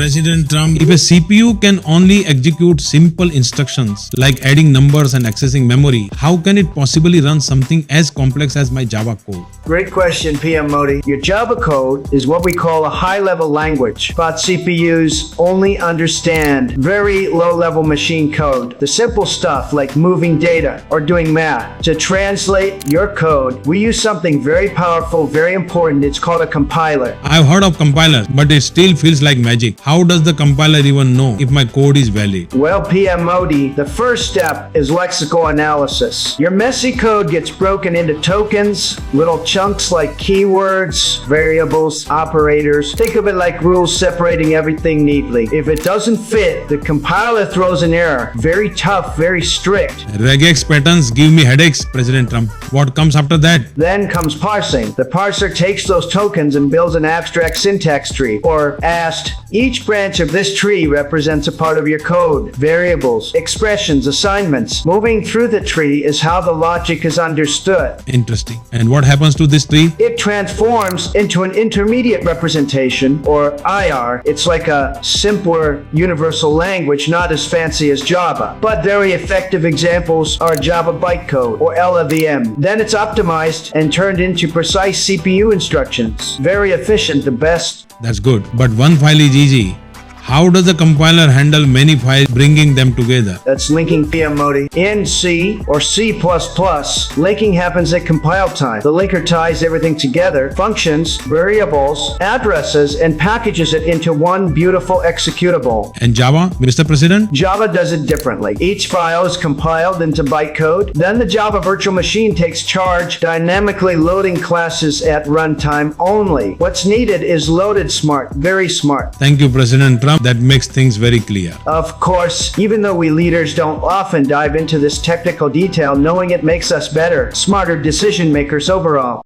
President Trump, if a CPU can only execute simple instructions like adding numbers and accessing memory, how can it possibly run something as complex as my Java code? Great question, PM Modi. Your Java code is what we call a high-level language, but CPUs only understand very low-level machine code, the simple stuff like moving data or doing math. To translate your code, we use something very powerful, very important. It's called a compiler. I've heard of compilers, but it still feels like magic. How does the compiler even know if my code is valid? Well, PM Modi, the first step is lexical analysis. Your messy code gets broken into tokens, little chunks like keywords, variables, operators. Think of it like rules separating everything neatly. If it doesn't fit, the compiler throws an error. Very tough, very strict. Regex patterns give me headaches, President Trump. What comes after that? Then comes parsing. The parser takes those tokens and builds an abstract syntax tree, or AST. Each branch of this tree represents a part of your code, variables, expressions, assignments. Moving through the tree is how the logic is understood. Interesting. And what happens to this tree? It transforms into an intermediate representation, or IR. It's like a simpler universal language, not as fancy as Java. But very effective examples are Java bytecode, or LLVM. Then it's optimized and turned into precise CPU instructions. Very efficient, the best. That's good. But one file is easy. How does the compiler handle many files, bringing them together? That's linking, PM Modi. In C or C++, linking happens at compile time. The linker ties everything together, functions, variables, addresses, and packages it into one beautiful executable. And Java, Mr. President? Java does it differently. Each file is compiled into bytecode. Then the Java virtual machine takes charge, dynamically loading classes at runtime only. What's needed is loaded smart, very smart. Thank you, President Trump. That makes things very clear. Of course, even though we leaders don't often dive into this technical detail, knowing it makes us better, smarter decision makers overall.